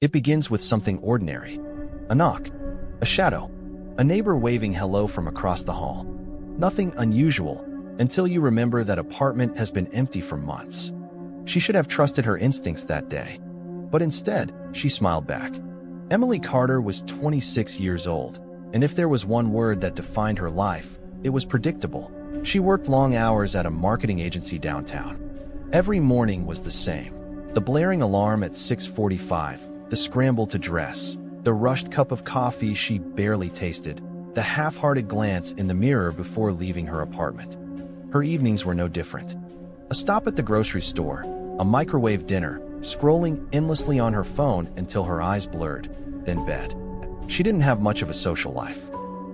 It begins with something ordinary. A knock, a shadow, a neighbor waving hello from across the hall. Nothing unusual until you remember that apartment has been empty for months. She should have trusted her instincts that day, but instead, she smiled back. Emily Carter was 26 years old, and if there was one word that defined her life, it was predictable. She worked long hours at a marketing agency downtown. Every morning was the same. The blaring alarm at 6:45, the scramble to dress, the rushed cup of coffee she barely tasted, the half-hearted glance in the mirror before leaving her apartment. Her evenings were no different. A stop at the grocery store, a microwave dinner, scrolling endlessly on her phone until her eyes blurred, then bed. She didn't have much of a social life.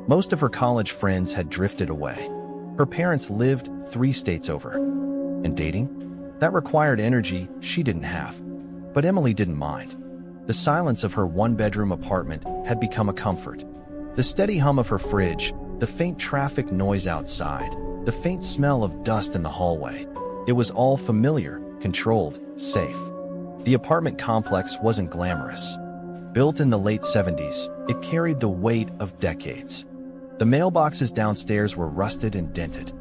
Most of her college friends had drifted away. Her parents lived 3 states over. And dating? That required energy she didn't have. But Emily didn't mind. The silence of her one-bedroom apartment had become a comfort. The steady hum of her fridge, the faint traffic noise outside, the faint smell of dust in the hallway. It was all familiar, controlled, safe. The apartment complex wasn't glamorous. Built in the late 70s, it carried the weight of decades. The mailboxes downstairs were rusted and dented.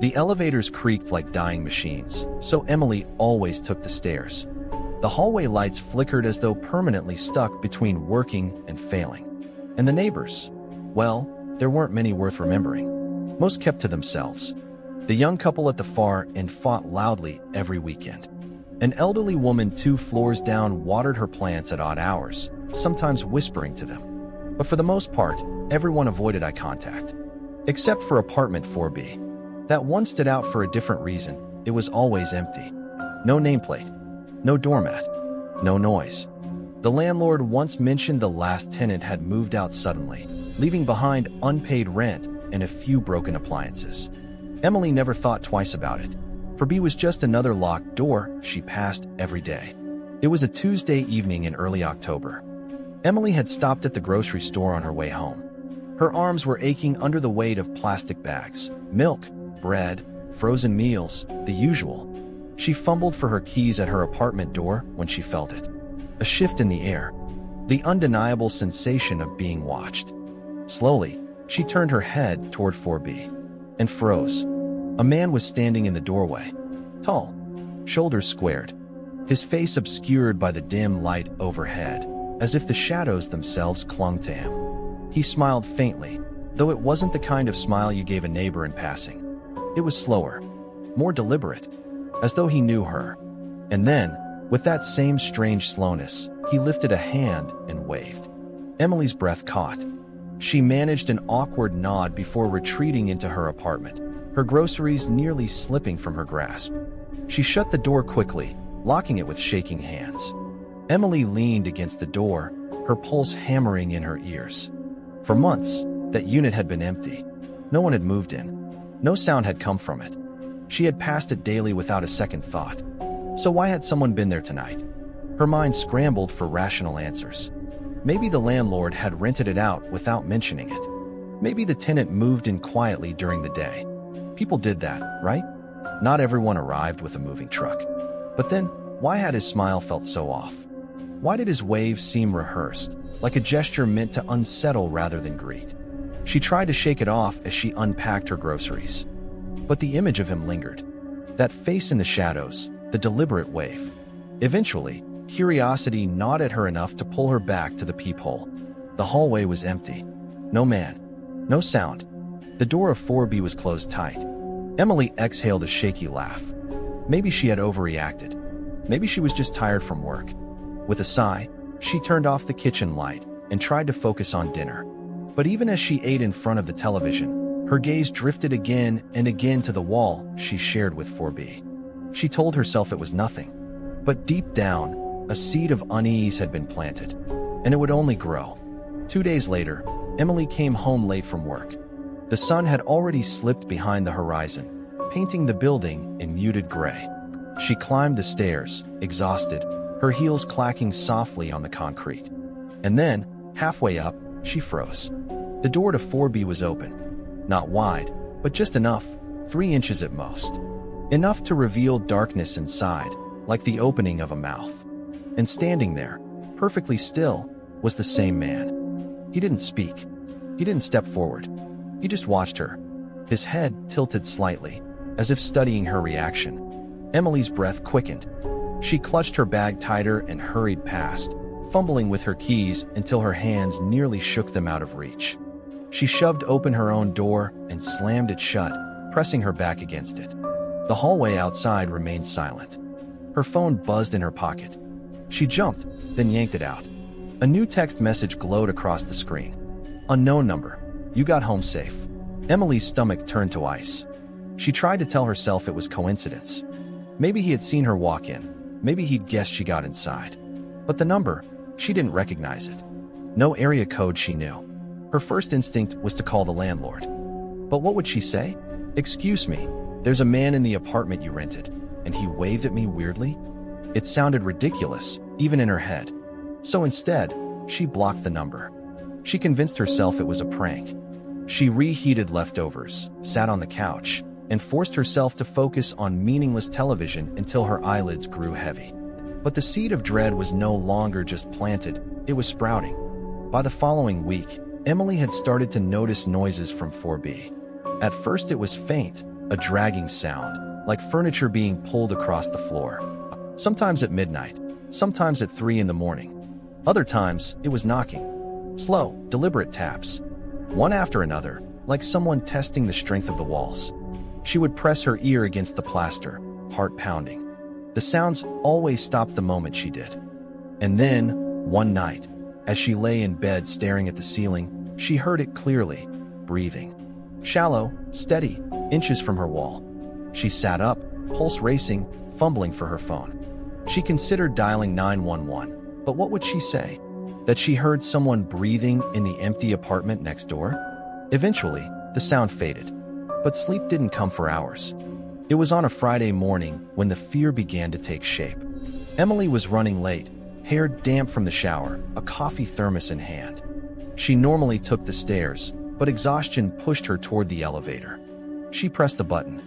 The elevators creaked like dying machines, so Emily always took the stairs. The hallway lights flickered as though permanently stuck between working and failing. And the neighbors? Well, there weren't many worth remembering. Most kept to themselves. The young couple at the far end fought loudly every weekend. An elderly woman 2 floors down watered her plants at odd hours, sometimes whispering to them. But for the most part, everyone avoided eye contact. Except for apartment 4B. That one stood out for a different reason. It was always empty. No nameplate. No doormat. No noise. The landlord once mentioned the last tenant had moved out suddenly, leaving behind unpaid rent and a few broken appliances. Emily never thought twice about it. For B was just another locked door she passed every day. It was a Tuesday evening in early October. Emily had stopped at the grocery store on her way home. Her arms were aching under the weight of plastic bags, milk, bread, frozen meals, the usual. She fumbled for her keys at her apartment door when she felt it. A shift in the air. The undeniable sensation of being watched. Slowly, she turned her head toward 4B. And froze. A man was standing in the doorway. Tall. Shoulders squared. His face obscured by the dim light overhead, as if the shadows themselves clung to him. He smiled faintly, though it wasn't the kind of smile you gave a neighbor in passing. It was slower. More deliberate. As though he knew her. And then, with that same strange slowness, he lifted a hand and waved. Emily's breath caught. She managed an awkward nod before retreating into her apartment, her groceries nearly slipping from her grasp. She shut the door quickly, locking it with shaking hands. Emily leaned against the door, her pulse hammering in her ears. For months, that unit had been empty. No one had moved in. No sound had come from it. She had passed it daily without a second thought. So why had someone been there tonight? Her mind scrambled for rational answers. Maybe the landlord had rented it out without mentioning it. Maybe the tenant moved in quietly during the day. People did that, right? Not everyone arrived with a moving truck. But then, why had his smile felt so off? Why did his wave seem rehearsed, like a gesture meant to unsettle rather than greet? She tried to shake it off as she unpacked her groceries. But the image of him lingered. That face in the shadows, the deliberate wave. Eventually, curiosity gnawed at her enough to pull her back to the peephole. The hallway was empty. No man. No sound. The door of 4B was closed tight. Emily exhaled a shaky laugh. Maybe she had overreacted. Maybe she was just tired from work. With a sigh, she turned off the kitchen light and tried to focus on dinner. But even as she ate in front of the television, her gaze drifted again and again to the wall she shared with 4B. She told herself it was nothing. But deep down, a seed of unease had been planted, and it would only grow. 2 days later, Emily came home late from work. The sun had already slipped behind the horizon, painting the building in muted gray. She climbed the stairs, exhausted, her heels clacking softly on the concrete. And then, halfway up, she froze. The door to 4B was open. Not wide, but just enough, 3 inches at most. Enough to reveal darkness inside, like the opening of a mouth. And standing there, perfectly still, was the same man. He didn't speak. He didn't step forward. He just watched her, his head tilted slightly, as if studying her reaction. Emily's breath quickened. She clutched her bag tighter and hurried past, fumbling with her keys until her hands nearly shook them out of reach. She shoved open her own door and slammed it shut, pressing her back against it. The hallway outside remained silent. Her phone buzzed in her pocket. She jumped, then yanked it out. A new text message glowed across the screen. Unknown number. You got home safe. Emily's stomach turned to ice. She tried to tell herself it was coincidence. Maybe he had seen her walk in. Maybe he'd guessed she got inside. But the number, she didn't recognize it. No area code she knew. Her first instinct was to call the landlord. But what would she say? Excuse me, there's a man in the apartment you rented, and he waved at me weirdly? It sounded ridiculous, even in her head. So instead, she blocked the number. She convinced herself it was a prank. She reheated leftovers, sat on the couch, and forced herself to focus on meaningless television until her eyelids grew heavy. But the seed of dread was no longer just planted, it was sprouting. By the following week, Emily had started to notice noises from 4B. At first it was faint, a dragging sound, like furniture being pulled across the floor. Sometimes at midnight, sometimes at 3 in the morning. Other times, it was knocking. Slow, deliberate taps. One after another, like someone testing the strength of the walls. She would press her ear against the plaster, heart pounding. The sounds always stopped the moment she did. And then, one night, as she lay in bed staring at the ceiling, she heard it clearly, breathing. Shallow, steady, inches from her wall. She sat up, pulse racing, fumbling for her phone. She considered dialing 911, but what would she say? That she heard someone breathing in the empty apartment next door? Eventually, the sound faded, but sleep didn't come for hours. It was on a Friday morning when the fear began to take shape. Emily was running late, hair damp from the shower, a coffee thermos in hand. She normally took the stairs, but exhaustion pushed her toward the elevator. She pressed the button.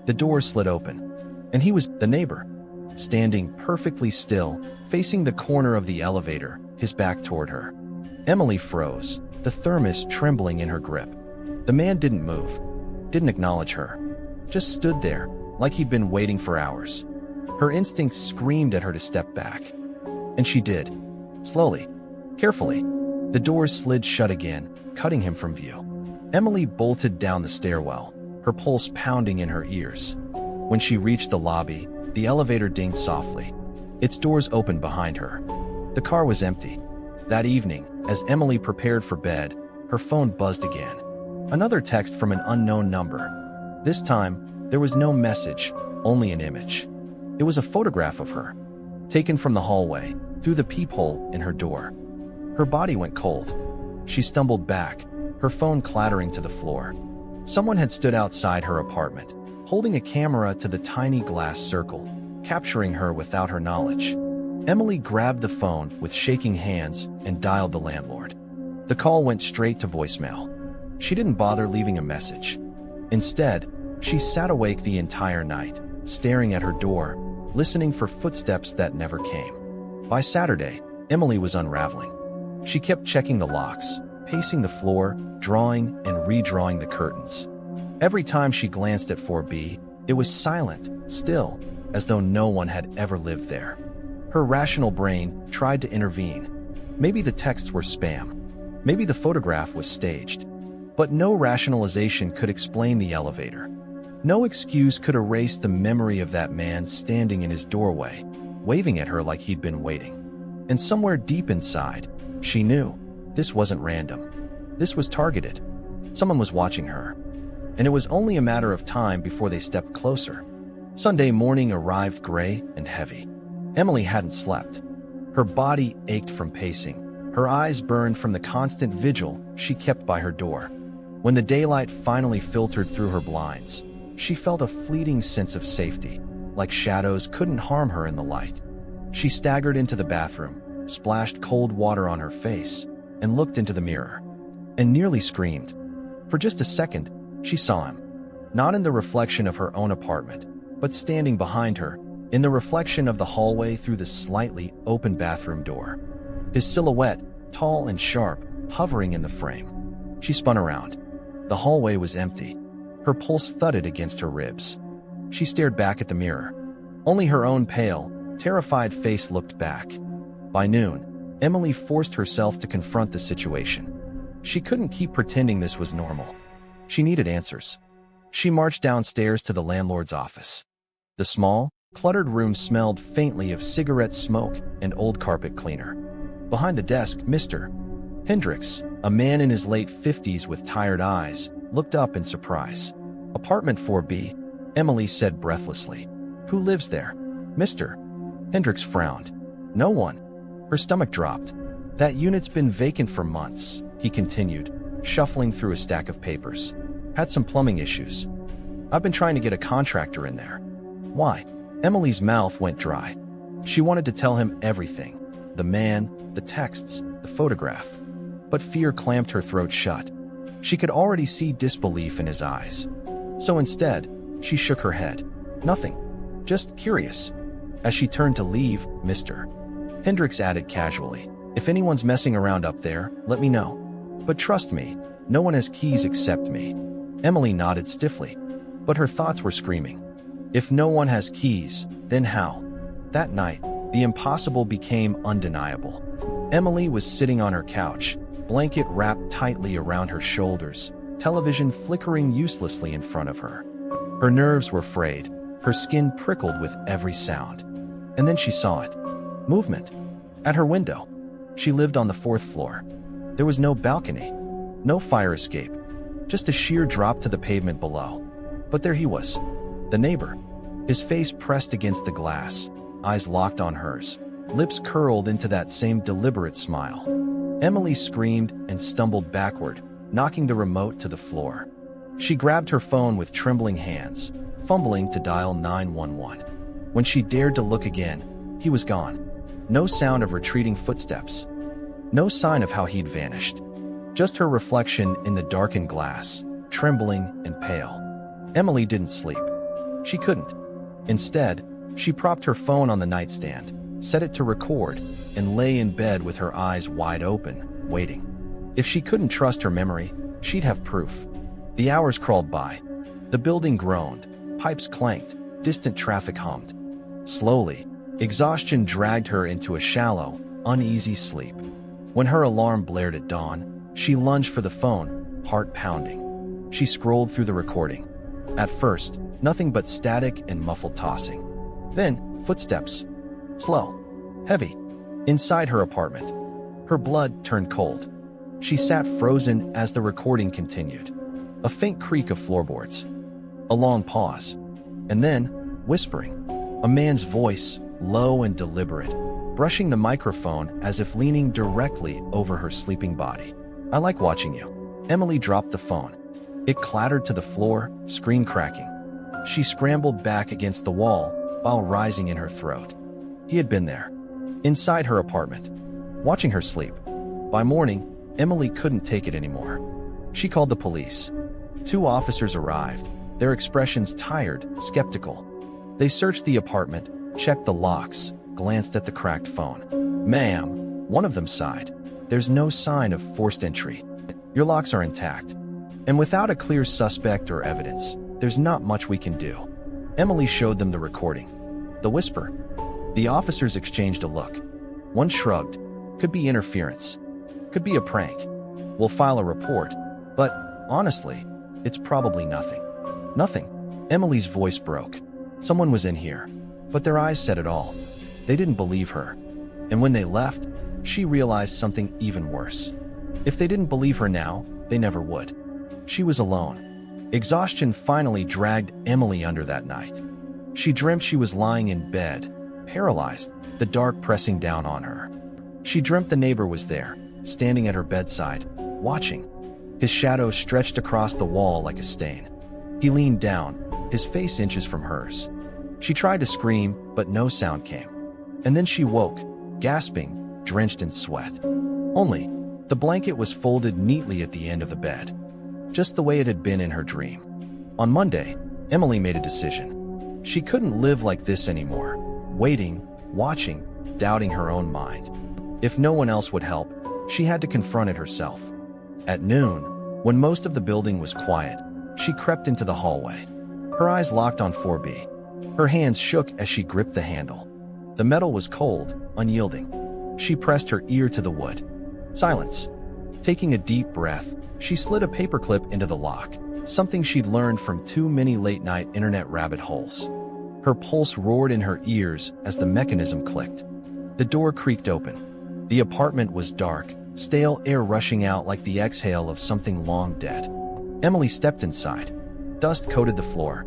The door slid open, and he was the neighbor, standing perfectly still, facing the corner of the elevator, his back toward her. Emily froze, the thermos trembling in her grip. The man didn't move, didn't acknowledge her, just stood there, like he'd been waiting for hours. Her instincts screamed at her to step back. And she did. Slowly, carefully. The doors slid shut again, cutting him from view. Emily bolted down the stairwell, her pulse pounding in her ears. When she reached the lobby, the elevator dinged softly. Its doors opened behind her. The car was empty. That evening, as Emily prepared for bed, her phone buzzed again. Another text from an unknown number. This time, there was no message, only an image. It was a photograph of her, taken from the hallway, through the peephole in her door. Her body went cold. She stumbled back, her phone clattering to the floor. Someone had stood outside her apartment, holding a camera to the tiny glass circle, capturing her without her knowledge. Emily grabbed the phone with shaking hands and dialed the landlord. The call went straight to voicemail. She didn't bother leaving a message. Instead, she sat awake the entire night, staring at her door, listening for footsteps that never came. By Saturday, Emily was unraveling. She kept checking the locks, pacing the floor, drawing and redrawing the curtains. Every time she glanced at 4B, it was silent, still, as though no one had ever lived there. Her rational brain tried to intervene. Maybe the texts were spam. Maybe the photograph was staged. But no rationalization could explain the elevator. No excuse could erase the memory of that man standing in his doorway, waving at her like he'd been waiting. And somewhere deep inside, she knew this wasn't random. This was targeted. Someone was watching her. And it was only a matter of time before they stepped closer. Sunday morning arrived gray and heavy. Emily hadn't slept. Her body ached from pacing. Her eyes burned from the constant vigil she kept by her door. When the daylight finally filtered through her blinds, she felt a fleeting sense of safety, like shadows couldn't harm her in the light. She staggered into the bathroom, splashed cold water on her face, and looked into the mirror, and nearly screamed. For just a second, she saw him, not in the reflection of her own apartment, but standing behind her, in the reflection of the hallway through the slightly open bathroom door. his silhouette, tall and sharp, hovering in the frame. She spun around. The hallway was empty. Her pulse thudded against her ribs. She stared back at the mirror. Only her own pale, terrified face looked back. By noon, Emily forced herself to confront the situation. She couldn't keep pretending this was normal. She needed answers. She marched downstairs to the landlord's office. The small, cluttered room smelled faintly of cigarette smoke and old carpet cleaner. Behind the desk, Mr. Hendricks, a man in his late 50s with tired eyes, looked up in surprise. "Apartment 4B, Emily said breathlessly. "Who lives there?" Mr. Hendricks frowned. "No one." Her stomach dropped. "That unit's been vacant for months," he continued, shuffling through a stack of papers. "Had some plumbing issues. I've been trying to get a contractor in there." "Why?" Emily's mouth went dry. She wanted to tell him everything. The man, the texts, the photograph. But fear clamped her throat shut. She could already see disbelief in his eyes. So instead, she shook her head. "Nothing. Just curious." As she turned to leave, Mr. Hendricks added casually, "If anyone's messing around up there, let me know. But trust me, no one has keys except me." Emily nodded stiffly, but her thoughts were screaming. If no one has keys, then how? That night, the impossible became undeniable. Emily was sitting on her couch, blanket wrapped tightly around her shoulders, television flickering uselessly in front of her. Her nerves were frayed, her skin prickled with every sound. And then she saw it. Movement. At her window. She lived on the 4th floor. There was no balcony, no fire escape, just a sheer drop to the pavement below. But there he was, the neighbor, his face pressed against the glass, eyes locked on hers, lips curled into that same deliberate smile. Emily screamed and stumbled backward, knocking the remote to the floor. She grabbed her phone with trembling hands, fumbling to dial 911. When she dared to look again, he was gone. No sound of retreating footsteps. No sign of how he'd vanished. Just her reflection in the darkened glass, trembling and pale. Emily didn't sleep. She couldn't. Instead, she propped her phone on the nightstand, set it to record, and lay in bed with her eyes wide open, waiting. If she couldn't trust her memory, she'd have proof. The hours crawled by. The building groaned, pipes clanked, distant traffic hummed. Slowly, exhaustion dragged her into a shallow, uneasy sleep. When her alarm blared at dawn, she lunged for the phone, heart pounding. She scrolled through the recording. At first, nothing but static and muffled tossing. Then, footsteps. Slow. Heavy. Inside her apartment. Her blood turned cold. She sat frozen as the recording continued. A faint creak of floorboards. A long pause. And then, whispering. A man's voice, low and deliberate, brushing the microphone as if leaning directly over her sleeping body. "I like watching you." Emily dropped the phone. It clattered to the floor, screen cracking. She scrambled back against the wall, while rising in her throat. He had been there, inside her apartment, watching her sleep. By morning, Emily couldn't take it anymore. She called the police. 2 officers arrived, their expressions tired, skeptical. They searched the apartment, checked the locks, glanced at the cracked phone. "Ma'am," one of them sighed, "there's no sign of forced entry. Your locks are intact. And without a clear suspect or evidence, there's not much we can do." Emily showed them the recording. The whisper. The officers exchanged a look. One shrugged. "Could be interference. Could be a prank. We'll file a report. But, honestly, it's probably nothing." "Nothing." Emily's voice broke. Someone was in here. But their eyes said it all. They didn't believe her. And when they left, she realized something even worse. If they didn't believe her now, they never would. She was alone. Exhaustion finally dragged Emily under that night. She dreamt she was lying in bed, paralyzed, the dark pressing down on her. She dreamt the neighbor was there, standing at her bedside, watching. His shadow stretched across the wall like a stain. He leaned down, his face inches from hers. She tried to scream, but no sound came. And then she woke, gasping, drenched in sweat. Only, the blanket was folded neatly at the end of the bed, just the way it had been in her dream. On Monday, Emily made a decision. She couldn't live like this anymore, waiting, watching, doubting her own mind. If no one else would help, she had to confront it herself. At noon, when most of the building was quiet, she crept into the hallway. Her eyes locked on 4B. Her hands shook as she gripped the handle. The metal was cold, unyielding. She pressed her ear to the wood. Silence. Taking a deep breath, she slid a paperclip into the lock, something she'd learned from too many late-night internet rabbit holes. Her pulse roared in her ears as the mechanism clicked. The door creaked open. The apartment was dark, stale air rushing out like the exhale of something long dead. Emily stepped inside. Dust coated the floor.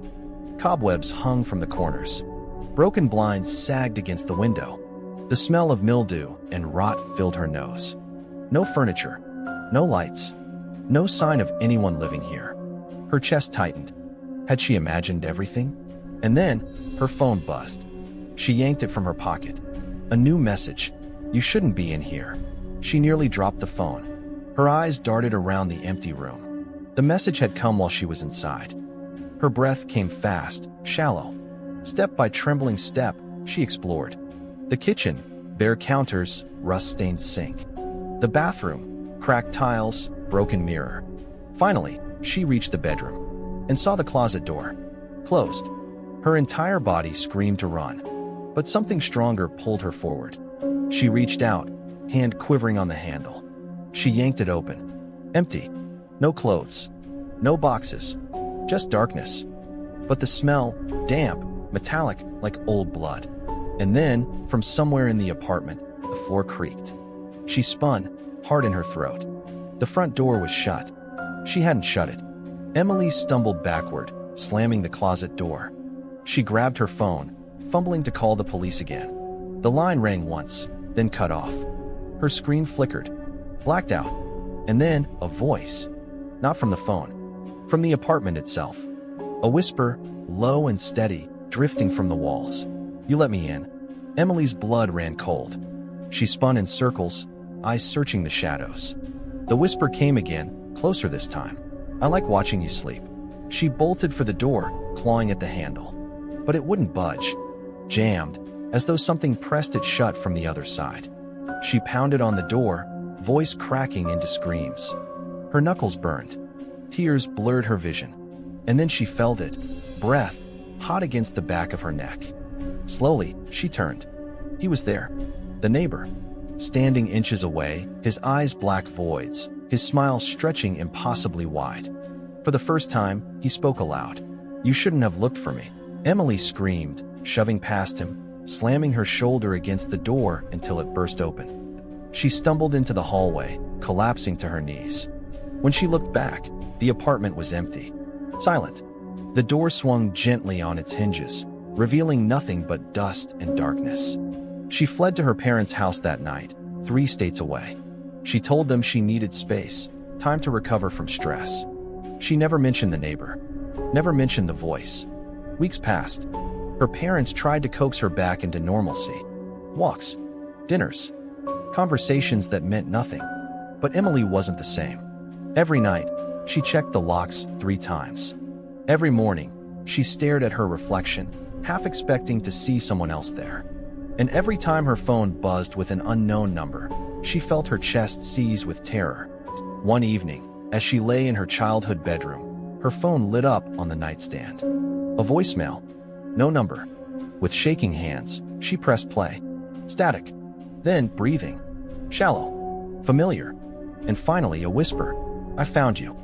Cobwebs hung from the corners. Broken blinds sagged against the window. The smell of mildew and rot filled her nose. No furniture. No lights. No sign of anyone living here. Her chest tightened. Had she imagined everything? And then, her phone buzzed. She yanked it from her pocket. A new message. You shouldn't be in here. She nearly dropped the phone. Her eyes darted around the empty room. The message had come while she was inside. Her breath came fast, shallow. Step by trembling step, she explored. The kitchen, bare counters, rust-stained sink. The bathroom, cracked tiles, broken mirror. Finally, she reached the bedroom and saw the closet door. Closed. Her entire body screamed to run, but something stronger pulled her forward. She reached out, hand quivering on the handle. She yanked it open. Empty. No clothes. No boxes. Just darkness. But the smell, damp, metallic, like old blood. And then, from somewhere in the apartment, the floor creaked. She spun, heart in her throat. The front door was shut. She hadn't shut it. Emily stumbled backward, slamming the closet door. She grabbed her phone, fumbling to call the police again. The line rang once, then cut off. Her screen flickered, blacked out, and then a voice. Not from the phone, from the apartment itself. A whisper, low and steady, drifting from the walls. You let me in. Emily's blood ran cold. She spun in circles, eyes searching the shadows. The whisper came again, closer this time. I like watching you sleep. She bolted for the door, clawing at the handle. But it wouldn't budge. Jammed, as though something pressed it shut from the other side. She pounded on the door, voice cracking into screams. Her knuckles burned. Tears blurred her vision. And then she felt it, breath, hot against the back of her neck. Slowly, she turned. He was there, the neighbor, standing inches away, his eyes black voids, his smile stretching impossibly wide. For the first time, he spoke aloud. You shouldn't have looked for me. Emily screamed, shoving past him, slamming her shoulder against the door until it burst open. She stumbled into the hallway, collapsing to her knees. When she looked back, the apartment was empty. Silent. The door swung gently on its hinges, revealing nothing but dust and darkness. She fled to her parents' house that night, 3 states away. She told them she needed space, time to recover from stress. She never mentioned the neighbor, never mentioned the voice. Weeks passed. Her parents tried to coax her back into normalcy. Walks, dinners, conversations that meant nothing. But Emily wasn't the same. Every night, she checked the locks 3 times. Every morning, she stared at her reflection, half expecting to see someone else there. And every time her phone buzzed with an unknown number, she felt her chest seize with terror. One evening, as she lay in her childhood bedroom, her phone lit up on the nightstand. A voicemail. No number. With shaking hands, she pressed play. Static. Then breathing. Shallow. Familiar. And finally a whisper. I found you.